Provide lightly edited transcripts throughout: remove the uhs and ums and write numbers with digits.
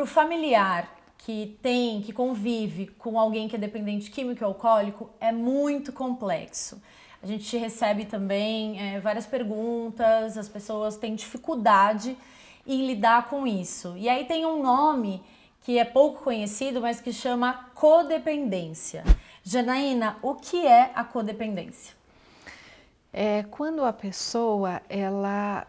familiar que convive com alguém que é dependente químico e alcoólico é muito complexo. A gente recebe também várias perguntas, as pessoas têm dificuldade em lidar com isso. E aí tem um nome que é pouco conhecido, mas que chama codependência. Janaína, o que é a codependência? É quando a pessoa ela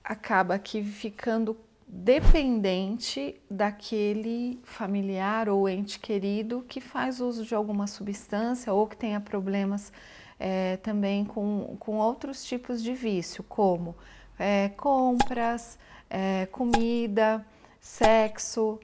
acaba aqui ficando dependente daquele familiar ou ente querido que faz uso de alguma substância ou que tenha problemas também com outros tipos de vício, como compras, comida, sexo,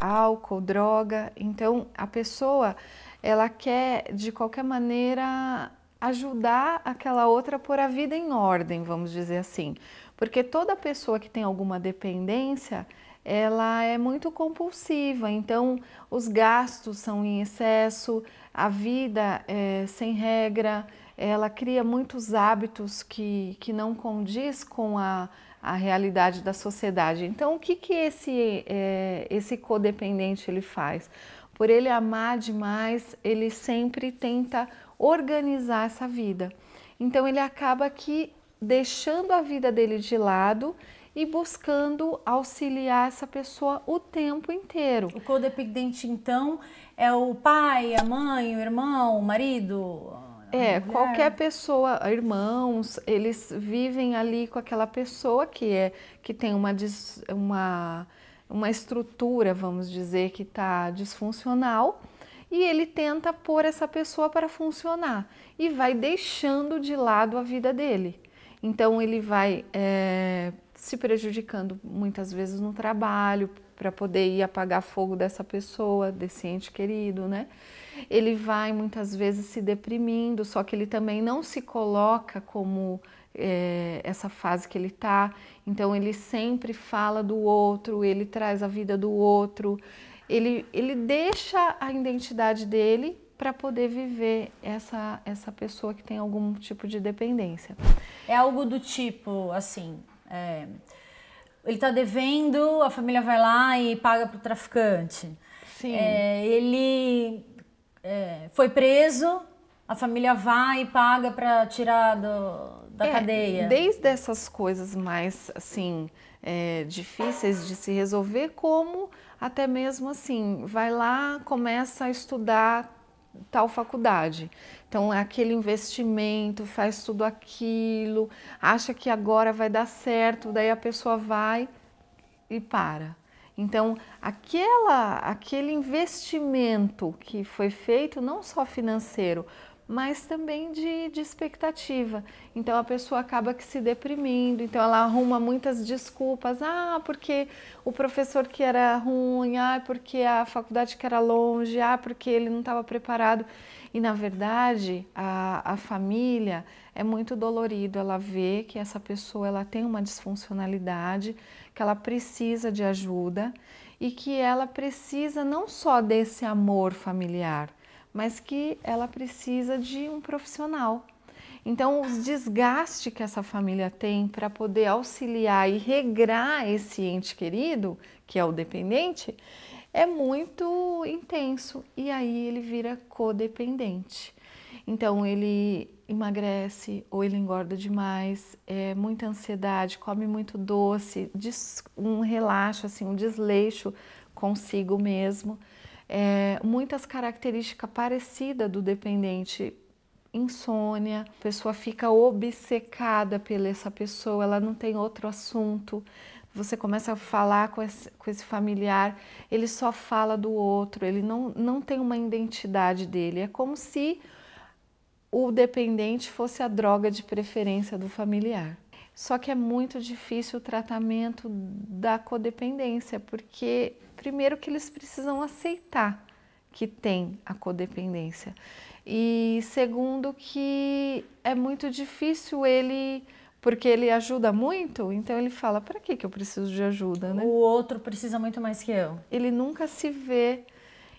álcool, droga. Então a pessoa ela quer de qualquer maneira ajudar aquela outra a pôr a vida em ordem, vamos dizer assim. Porque toda pessoa que tem alguma dependência, ela é muito compulsiva, então os gastos são em excesso, a vida é sem regra, ela cria muitos hábitos que não condiz com a realidade da sociedade. Então o que esse codependente ele faz? Por ele amar demais, ele sempre tenta organizar essa vida. Então ele acaba aqui deixando a vida dele de lado e buscando auxiliar essa pessoa o tempo inteiro. O codependente, então, é o pai, a mãe, o irmão, o marido? Qualquer pessoa, irmãos, eles vivem ali com aquela pessoa que tem uma estrutura, vamos dizer, que está disfuncional, e ele tenta pôr essa pessoa para funcionar e vai deixando de lado a vida dele. Então ele vai se prejudicando muitas vezes no trabalho para poder ir apagar fogo dessa pessoa, desse ente querido, né? Ele vai muitas vezes se deprimindo, só que ele também não se coloca como essa fase que ele está. Então ele sempre fala do outro, ele traz a vida do outro, ele deixa a identidade dele para poder viver essa pessoa que tem algum tipo de dependência. É algo do tipo, assim, ele tá devendo, a família vai lá e paga pro traficante. Sim. Ele foi preso, a família vai e paga para tirar da cadeia. Desde essas coisas mais, assim, difíceis de se resolver, como até mesmo assim, vai lá, começa a estudar tal faculdade. Então, é aquele investimento, faz tudo aquilo, acha que agora vai dar certo, daí a pessoa vai e para. Então, aquele investimento que foi feito, não só financeiro, mas também de expectativa. Então a pessoa acaba que se deprimindo, então ela arruma muitas desculpas, porque o professor que era ruim, porque a faculdade que era longe, porque ele não estava preparado. E na verdade a família é muito dolorido, ela vê que essa pessoa ela tem uma disfuncionalidade, que ela precisa de ajuda e que ela precisa não só desse amor familiar, mas que ela precisa de um profissional. Então, o desgaste que essa família tem para poder auxiliar e regrar esse ente querido, que é o dependente, é muito intenso e aí ele vira codependente. Então, ele emagrece ou ele engorda demais, muita ansiedade, come muito doce, um relaxo, assim, um desleixo consigo mesmo. Muitas características parecidas do dependente, insônia, a pessoa fica obcecada pela essa pessoa, ela não tem outro assunto, você começa a falar com esse familiar, ele só fala do outro, ele não tem uma identidade dele, é como se o dependente fosse a droga de preferência do familiar. Só que é muito difícil o tratamento da codependência, porque primeiro que eles precisam aceitar que tem a codependência e segundo que é muito difícil porque ele ajuda muito, então ele fala, para que eu preciso de ajuda, né? O outro precisa muito mais que eu. Ele nunca se vê,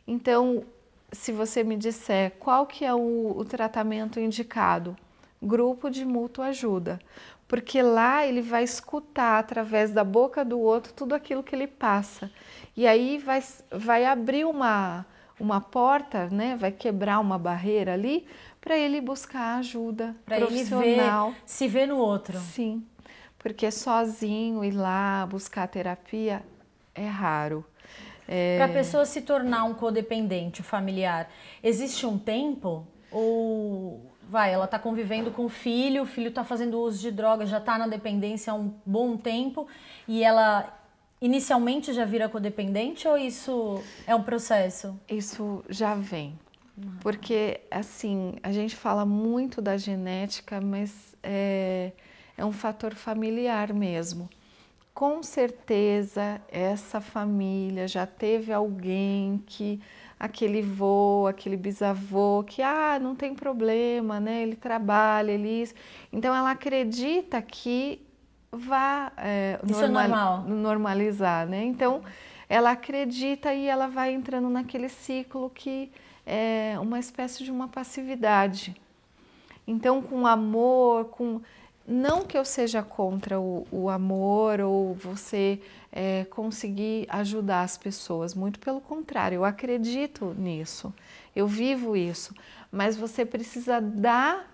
então se você me disser qual que é o tratamento indicado, grupo de mútua ajuda, porque lá ele vai escutar através da boca do outro tudo aquilo que ele passa. E aí vai abrir uma porta, né? Vai quebrar uma barreira ali para ele buscar ajuda profissional. Ele se ver no outro. Sim, porque sozinho ir lá buscar terapia é raro. Para a pessoa se tornar um codependente, familiar, existe um tempo? Ou ela está convivendo com o filho está fazendo uso de drogas, já está na dependência há um bom tempo e ela inicialmente já vira codependente ou isso é um processo? Isso já vem, porque assim, a gente fala muito da genética, mas é um fator familiar mesmo. Com certeza essa família já teve alguém que, aquele vô, aquele bisavô, que não tem problema, né? Ele trabalha, ele isso. Então ela acredita que isso é normal. Normalizar, né? Então ela acredita e ela vai entrando naquele ciclo que é uma espécie de uma passividade. Então com amor, não que eu seja contra o amor ou você conseguir ajudar as pessoas, muito pelo contrário, eu acredito nisso, eu vivo isso, mas você precisa dar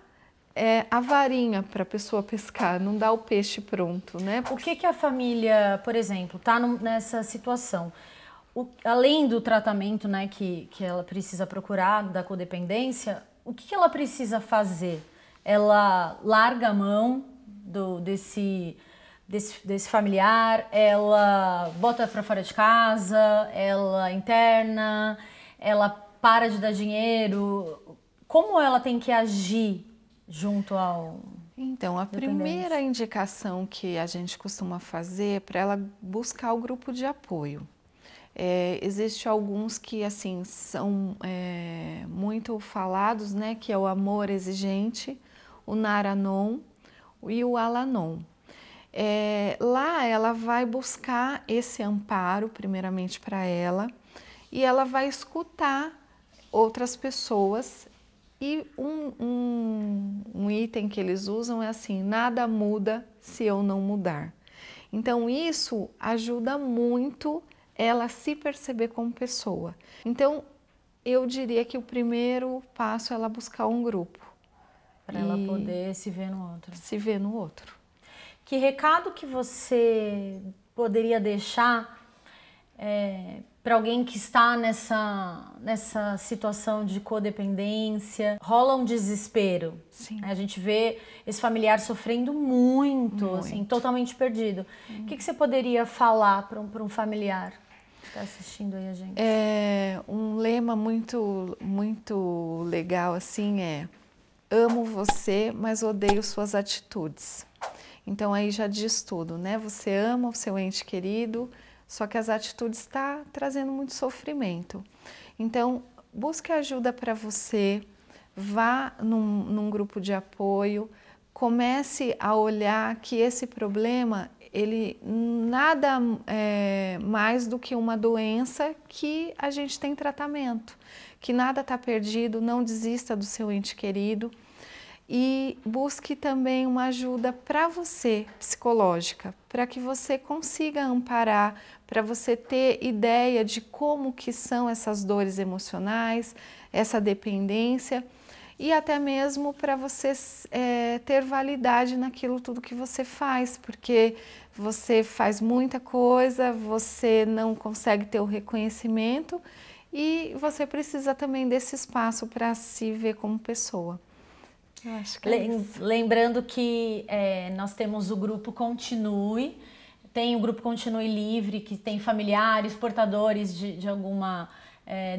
a varinha para a pessoa pescar, não dar o peixe pronto, né? O que a família, por exemplo, está nessa situação? Além do tratamento, né, que ela precisa procurar da codependência, o que ela precisa fazer? Ela larga a mão desse familiar, ela bota para fora de casa, ela interna, ela para de dar dinheiro. Como ela tem que agir junto ao... Então, a primeira indicação que a gente costuma fazer é para ela buscar o grupo de apoio. Existe alguns que assim são muito falados, né, que é o amor exigente, o Naranon e o Alanon. Lá ela vai buscar esse amparo primeiramente para ela e ela vai escutar outras pessoas e um item que eles usam é assim: nada muda se eu não mudar. Então isso ajuda muito ela se perceber como pessoa. Então eu diria que o primeiro passo é ela buscar um grupo. Para ela poder se ver no outro. Se ver no outro. Que recado que você poderia deixar para alguém que está nessa situação de codependência? Rola um desespero. Sim. A gente vê esse familiar sofrendo muito. Assim, totalmente perdido. O que você poderia falar para um familiar que está assistindo aí a gente? Um lema muito, muito legal assim amo você, mas odeio suas atitudes. Então aí já diz tudo, né? Você ama o seu ente querido, só que as atitudes estão trazendo muito sofrimento. Então busque ajuda para você, vá num grupo de apoio, comece a olhar que esse problema, ele nada é mais do que uma doença que a gente tem tratamento, que nada está perdido, não desista do seu ente querido. E busque também uma ajuda para você, psicológica, para que você consiga amparar, para você ter ideia de como que são essas dores emocionais, essa dependência e até mesmo para você ter validade naquilo tudo que você faz, porque você faz muita coisa, você não consegue ter o reconhecimento e você precisa também desse espaço para se ver como pessoa. Acho que Lembrando que nós temos o grupo Continue, tem o grupo Continue Livre, que tem familiares, portadores de alguma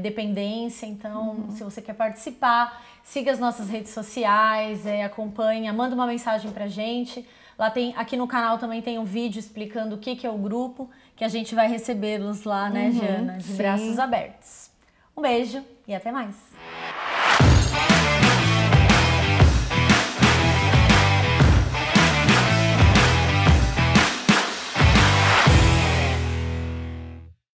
dependência. Então, se você quer participar, siga as nossas redes sociais, acompanha, manda uma mensagem pra gente. Lá aqui no canal também tem um vídeo explicando o que é o grupo, que a gente vai recebê-los lá, né, Jana? De braços abertos. Um beijo e até mais!